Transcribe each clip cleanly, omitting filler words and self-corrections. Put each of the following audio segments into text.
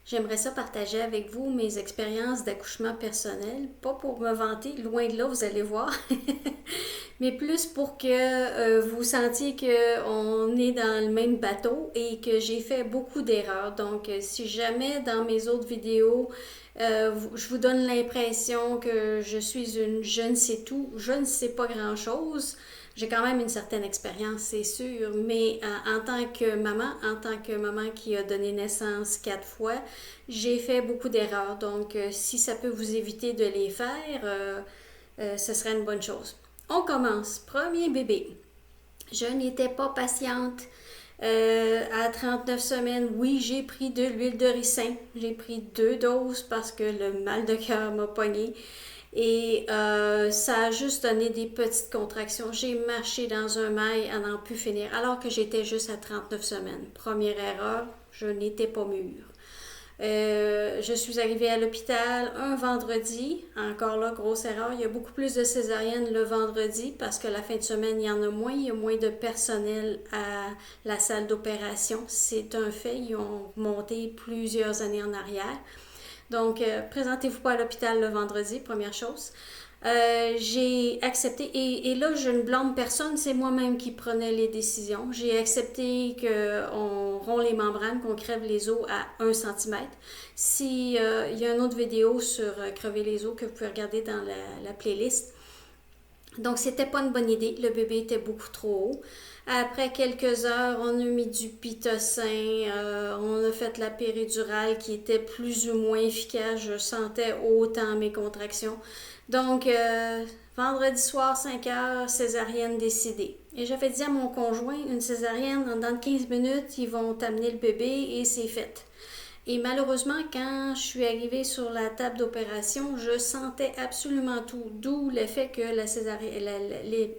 J'aimerais ça partager avec vous mes expériences d'accouchement personnel, pas pour me vanter, loin de là, vous allez voir, mais plus pour que vous sentiez qu'on est dans le même bateau et que j'ai fait beaucoup d'erreurs. Donc, si jamais dans mes autres vidéos, je vous donne l'impression que je suis une je ne sais tout, je ne sais pas grand-chose. J'ai quand même une certaine expérience, c'est sûr, mais en tant que maman qui a donné naissance 4 fois, j'ai fait beaucoup d'erreurs. Donc, si ça peut vous éviter de les faire, ce serait une bonne chose. On commence. Premier bébé. Je n'étais pas patiente. À 39 semaines, oui, j'ai pris de l'huile de ricin. J'ai pris 2 doses parce que le mal de cœur m'a pogné. Et ça a juste donné des petites contractions. J'ai marché dans un mail à n'en plus finir, alors que j'étais juste à 39 semaines. Première erreur, je n'étais pas mûre. Je suis arrivée à l'hôpital un vendredi. Encore là, grosse erreur. Il y a beaucoup plus de césariennes le vendredi parce que la fin de semaine, il y en a moins. Il y a moins de personnel à la salle d'opération. C'est un fait. Ils ont monté plusieurs années en arrière. Donc, présentez-vous pas à l'hôpital le vendredi, première chose. J'ai accepté, et là, je ne blâme personne, c'est moi-même qui prenais les décisions. J'ai accepté qu'on rompt les membranes, qu'on crève les os à 1 cm. Si, il y a une autre vidéo sur crever les os que vous pouvez regarder dans la playlist. Donc, c'était pas une bonne idée. Le bébé était beaucoup trop haut. Après quelques heures, on a mis du pitocin, on a fait la péridurale qui était plus ou moins efficace. Je sentais autant mes contractions. Donc, vendredi soir, 5 heures, césarienne décidée. Et j'avais dit à mon conjoint, une césarienne, dans 15 minutes, ils vont amener le bébé et c'est fait. Et malheureusement, quand je suis arrivée sur la table d'opération, je sentais absolument tout, d'où le fait que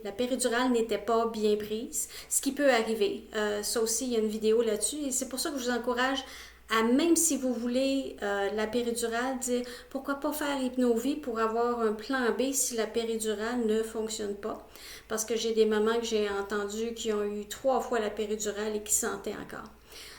la péridurale n'était pas bien prise, ce qui peut arriver. Ça aussi, il y a une vidéo là-dessus, et c'est pour ça que je vous encourage à, même si vous voulez la péridurale, dire pourquoi pas faire Hypnovie pour avoir un plan B si la péridurale ne fonctionne pas. Parce que j'ai des mamans que j'ai entendues qui ont eu 3 fois la péridurale et qui sentaient encore.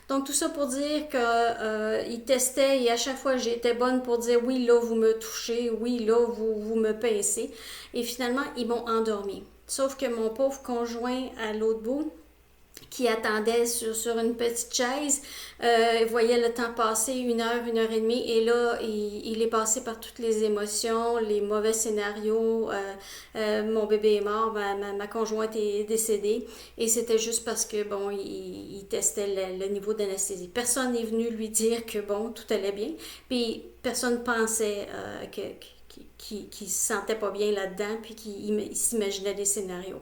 Donc tout ça pour dire qu'ils testaient et à chaque fois j'étais bonne pour dire oui là vous me touchez, oui là vous me pincez. Et finalement ils m'ont endormi. Sauf que mon pauvre conjoint à l'autre bout, qui attendait sur une petite chaise, voyait le temps passer, 1 heure et demie, et là, il est passé par toutes les émotions, les mauvais scénarios, mon bébé est mort, ma conjointe est décédée, et c'était juste parce que, bon, il testait le niveau d'anesthésie. Personne n'est venu lui dire que, bon, tout allait bien, puis personne pensait qu'il se sentait pas bien là-dedans, puis qu'il s'imaginait des scénarios.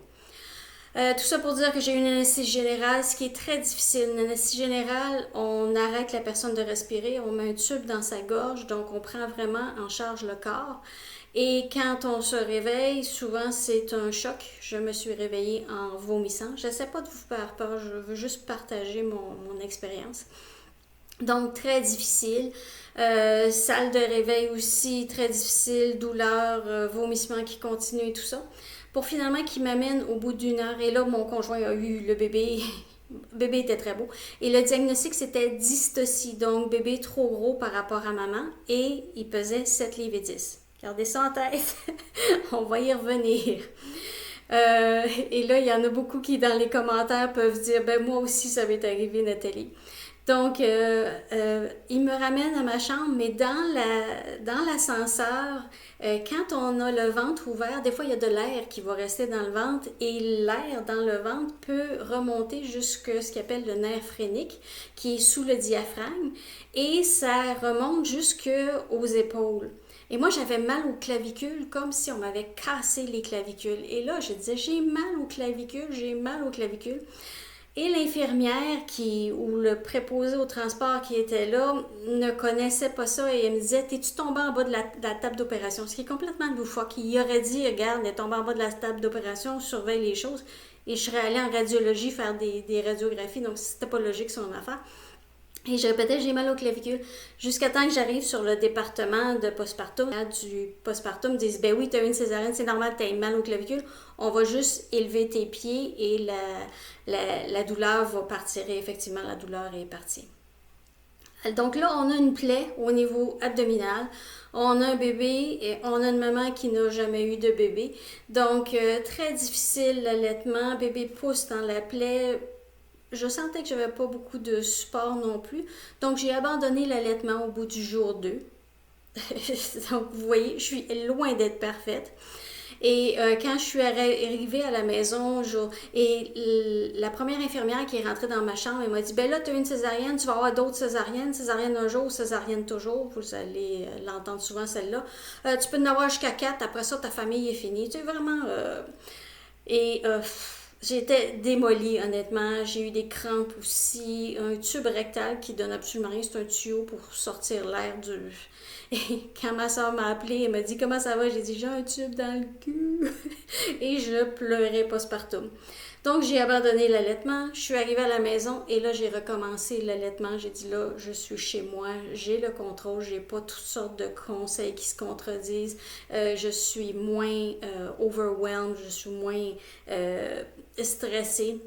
Tout ça pour dire que j'ai eu une anesthésie générale, ce qui est très difficile. Une anesthésie générale, on arrête la personne de respirer, on met un tube dans sa gorge, donc on prend vraiment en charge le corps. Et quand on se réveille, souvent c'est un choc. Je me suis réveillée en vomissant. Je n'essaie pas de vous faire peur, je veux juste partager mon expérience. Donc, très difficile. Salle de réveil aussi, très difficile. Douleur, vomissement qui continue et tout ça. Pour finalement qu'il m'amène au bout d'1 heure. Et là, mon conjoint a eu le bébé. Le bébé était très beau. Et le diagnostic, c'était dystocie. Donc, bébé trop gros par rapport à maman. Et il pesait 7 livres et 10. Gardez ça en tête. On va y revenir. Et là, il y en a beaucoup qui, dans les commentaires, peuvent dire ben moi aussi, ça m'est arrivé, Nathalie. Donc, il me ramène à ma chambre, mais dans l'ascenseur, quand on a le ventre ouvert, des fois, il y a de l'air qui va rester dans le ventre et l'air dans le ventre peut remonter jusqu'à ce qu'on appelle le nerf phrénique, qui est sous le diaphragme, et ça remonte jusqu'aux épaules. Et moi, j'avais mal aux clavicules, comme si on m'avait cassé les clavicules. Et là, je disais, j'ai mal aux clavicules, j'ai mal aux clavicules. Et l'infirmière ou le préposé au transport qui était là ne connaissait pas ça et elle me disait t'es-tu tombé en bas de la table d'opération? Ce qui est complètement loufoque. Il aurait dit regarde, elle est tombée en bas de la table d'opération, surveille les choses. Et je serais allée en radiologie faire des radiographies, donc c'était pas logique son affaire. Et je répétais, j'ai mal au clavicule. Jusqu'à temps que j'arrive sur le département de postpartum. Du postpartum, ils disent, ben oui, tu as eu une césarienne, c'est normal, tu as mal au clavicule. On va juste élever tes pieds et la douleur va partir. Et effectivement, la douleur est partie. Donc là, on a une plaie au niveau abdominal. On a un bébé et on a une maman qui n'a jamais eu de bébé. Donc, très difficile l'allaitement. Bébé pousse dans la plaie. Je sentais que j'avais pas beaucoup de support non plus. Donc, j'ai abandonné l'allaitement au bout du jour 2. Donc, vous voyez, je suis loin d'être parfaite. Et quand je suis arrivée à la maison, la première infirmière qui est rentrée dans ma chambre, elle m'a dit, ben là, tu as une césarienne, tu vas avoir d'autres césariennes, césarienne un jour, césarienne toujours, vous allez l'entendre souvent celle-là. Tu peux en avoir jusqu'à 4, après ça, ta famille est finie. Tu sais, vraiment... et j'étais démolie, honnêtement. J'ai eu des crampes aussi, un tube rectal qui donne absolument rien, c'est un tuyau pour sortir l'air du... Et quand ma soeur m'a appelée, elle m'a dit comment ça va, j'ai dit j'ai un tube dans le cul et je pleurais postpartum. Donc j'ai abandonné l'allaitement, je suis arrivée à la maison et là j'ai recommencé l'allaitement. J'ai dit là je suis chez moi, j'ai le contrôle, j'ai pas toutes sortes de conseils qui se contredisent, je suis moins overwhelmed, je suis moins stressée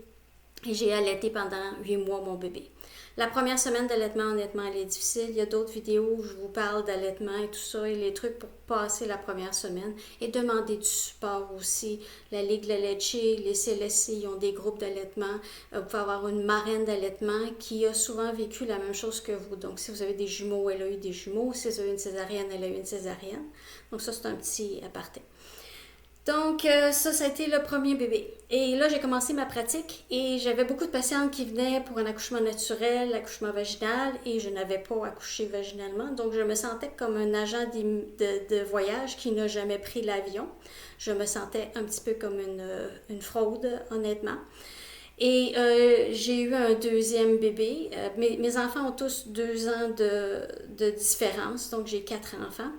et j'ai allaité pendant 8 mois mon bébé. La première semaine d'allaitement, honnêtement, elle est difficile. Il y a d'autres vidéos où je vous parle d'allaitement et tout ça, et les trucs pour passer la première semaine. Et demander du support aussi. La Ligue La Leche, les CLSC, ils ont des groupes d'allaitement. Vous pouvez avoir une marraine d'allaitement qui a souvent vécu la même chose que vous. Donc, si vous avez des jumeaux, elle a eu des jumeaux. Si vous avez une césarienne, elle a eu une césarienne. Donc, ça, c'est un petit aparté. Donc, ça a été le premier bébé. Et là, j'ai commencé ma pratique et j'avais beaucoup de patientes qui venaient pour un accouchement naturel, accouchement vaginal, et je n'avais pas accouché vaginalement. Donc, je me sentais comme un agent de voyage qui n'a jamais pris l'avion. Je me sentais un petit peu comme une fraude, honnêtement. Et j'ai eu un deuxième bébé. Mes enfants ont tous 2 ans de différence, donc j'ai 4 enfants.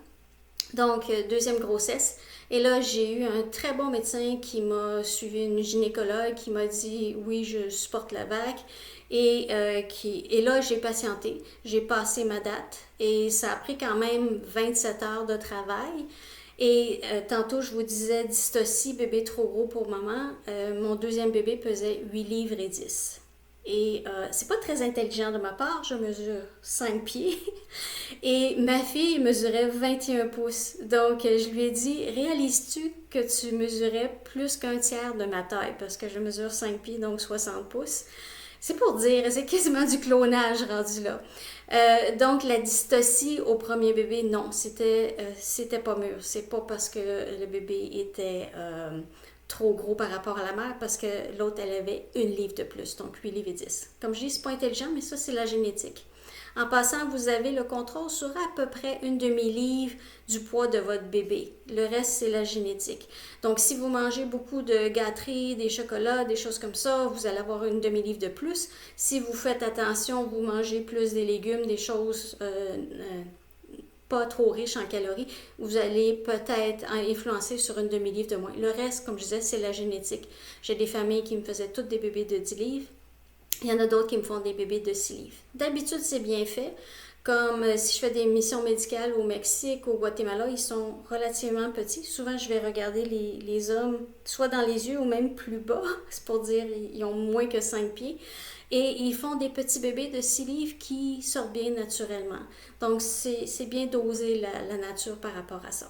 Donc, deuxième grossesse. Et là, j'ai eu un très bon médecin qui m'a suivi, une gynécologue qui m'a dit oui, je supporte la vague. Et là, j'ai patienté. J'ai passé ma date. Et ça a pris quand même 27 heures de travail. Et tantôt, je vous disais dystocie, bébé trop gros pour maman. Mon deuxième bébé pesait 8 livres et 10. Et c'est pas très intelligent de ma part, je mesure 5 pieds. Et ma fille mesurait 21 pouces. Donc, je lui ai dit, réalises-tu que tu mesurais plus qu'un tiers de ma taille? Parce que je mesure 5 pieds, donc 60 pouces. C'est pour dire, c'est quasiment du clonage rendu là. Donc, la dystocie au premier bébé, non, c'était pas mûr. C'est pas parce que le bébé était trop gros par rapport à la mère, parce que l'autre, elle avait 1 livre de plus, donc 8 livres et 10. Comme je dis, c'est pas intelligent, mais ça, c'est la génétique. En passant, vous avez le contrôle sur à peu près 1 demi-livre du poids de votre bébé. Le reste, c'est la génétique. Donc, si vous mangez beaucoup de gâteries, des chocolats, des choses comme ça, vous allez avoir 1 demi-livre de plus. Si vous faites attention, vous mangez plus des légumes, des choses pas trop riches en calories, vous allez peut-être influencer sur 1 demi-livre de moins. Le reste, comme je disais, c'est la génétique. J'ai des familles qui me faisaient toutes des bébés de 10 livres. Il y en a d'autres qui me font des bébés de 6 livres. D'habitude, c'est bien fait. Comme si je fais des missions médicales au Mexique, au Guatemala, ils sont relativement petits. Souvent, je vais regarder les hommes, soit dans les yeux ou même plus bas. C'est pour dire ils ont moins que 5 pieds. Et ils font des petits bébés de 6 livres qui sortent bien naturellement. Donc, c'est bien doser la nature par rapport à ça.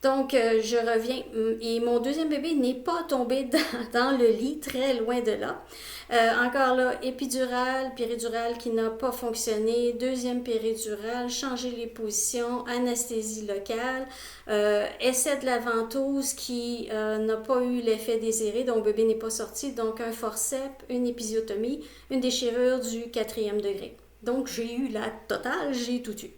Donc, je reviens. Et mon deuxième bébé n'est pas tombé dans le lit, très loin de là. Encore là, épidurale, péridurale qui n'a pas fonctionné. Deuxième péridurale, changer les positions, anesthésie locale. Essai de la ventouse qui n'a pas eu l'effet désiré, donc le bébé n'est pas sorti. Donc, un forceps, une épisiotomie, une déchirure du 4e degré. Donc, j'ai eu la totale, j'ai tout eu.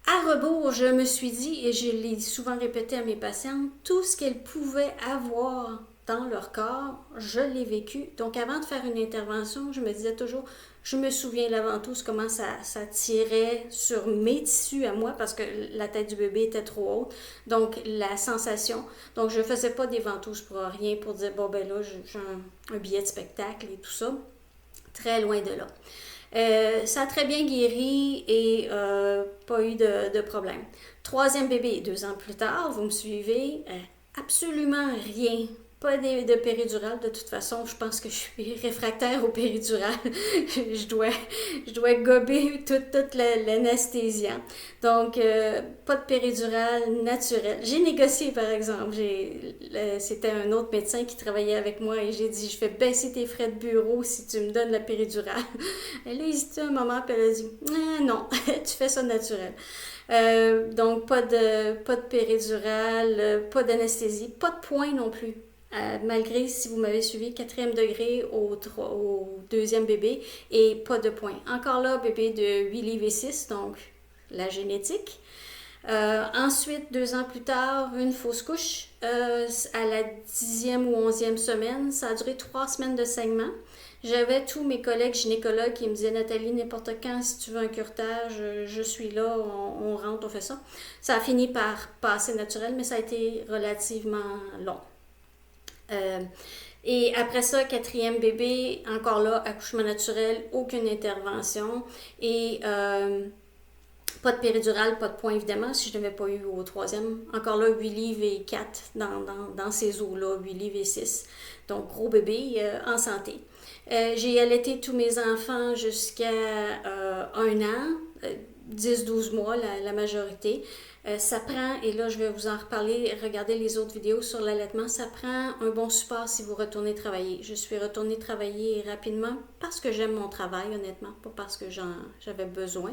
À rebours, je me suis dit, et je l'ai souvent répété à mes patientes, tout ce qu'elles pouvaient avoir dans leur corps, je l'ai vécu. Donc, avant de faire une intervention, je me disais toujours, je me souviens la ventouse, comment ça tirait sur mes tissus à moi, parce que la tête du bébé était trop haute. Donc, la sensation. Donc, je ne faisais pas des ventouses pour rien, pour dire, bon, ben là, j'ai un billet de spectacle et tout ça. Très loin de là. Ça a très bien guéri et pas eu de problème. Troisième bébé, 2 ans plus tard, vous me suivez, absolument rien Pas de péridurale, de toute façon, je pense que je suis réfractaire au péridurale. je dois gober toute l'anesthésiant. Donc, pas de péridurale naturelle. J'ai négocié, par exemple. C'était un autre médecin qui travaillait avec moi et j'ai dit, je vais baisser tes frais de bureau si tu me donnes la péridurale. Elle a hésité un moment, puis elle a dit, non, tu fais ça naturel. Donc, pas de péridurale, pas d'anesthésie, pas de point non plus. Malgré, si vous m'avez suivi, 4e degré au deuxième bébé et pas de point. Encore là, bébé de 8 livres et 6, donc la génétique. Ensuite, 2 ans plus tard, une fausse couche à la 10e ou 11e semaine. Ça a duré 3 semaines de saignement. J'avais tous mes collègues gynécologues qui me disaient, Nathalie, n'importe quand, si tu veux un curetage, je suis là, on rentre, on fait ça. Ça a fini par passer naturel, mais ça a été relativement long. Et après ça, 4e bébé, encore là, accouchement naturel, aucune intervention. Et pas de péridurale, pas de point évidemment, si je n'avais pas eu au 3e. Encore là, 8 livres et 4 dans ces eaux-là, 8 livres et 6. Donc, gros bébé en santé. J'ai allaité tous mes enfants jusqu'à 1 an, 10-12 mois la majorité. Ça prend, et là je vais vous en reparler, regardez les autres vidéos sur l'allaitement, ça prend un bon support si vous retournez travailler. Je suis retournée travailler rapidement parce que j'aime mon travail, honnêtement, pas parce que j'avais besoin.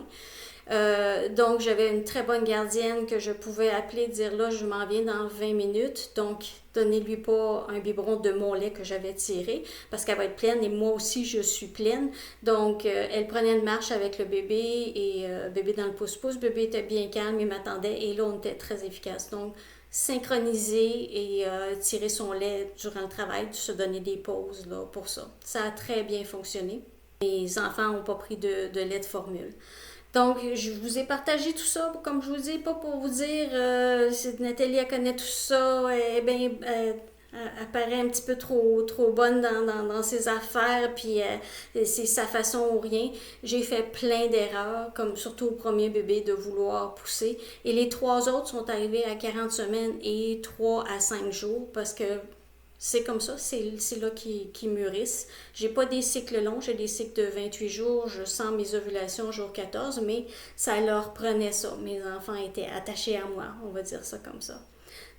Donc j'avais une très bonne gardienne que je pouvais appeler, dire là je m'en viens dans 20 minutes, donc donnez-lui pas un biberon de mon lait que j'avais tiré parce qu'elle va être pleine et moi aussi je suis pleine. Donc elle prenait une marche avec le bébé et bébé dans le pouce-pouce, bébé était bien calme, il m'attendait et là on était très efficace. Donc synchroniser et tirer son lait durant le travail, se donner des pauses là, pour ça. Ça a très bien fonctionné. Les enfants n'ont pas pris de lait de formule. Donc, je vous ai partagé tout ça, comme je vous dis, pas pour vous dire Nathalie, elle connaît tout ça, elle paraît un petit peu trop bonne dans ses affaires, puis c'est sa façon ou rien. J'ai fait plein d'erreurs, comme surtout au premier bébé, de vouloir pousser. Et les 3 autres sont arrivés à 40 semaines et 3 à 5 jours, parce que c'est comme ça, c'est là qu'ils mûrissent. J'ai pas des cycles longs, j'ai des cycles de 28 jours, je sens mes ovulations jour 14, mais ça leur prenait ça. Mes enfants étaient attachés à moi, on va dire ça comme ça.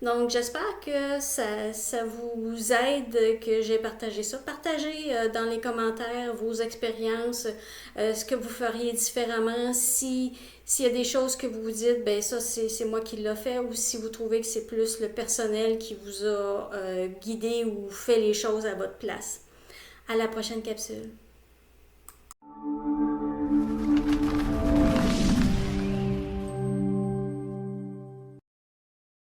Donc, j'espère que ça vous aide, que j'ai partagé ça. Partagez dans les commentaires vos expériences, ce que vous feriez différemment, s'il y a des choses que vous vous dites, ben ça, c'est moi qui l'ai fait, ou si vous trouvez que c'est plus le personnel qui vous a guidé ou fait les choses à votre place. À la prochaine capsule.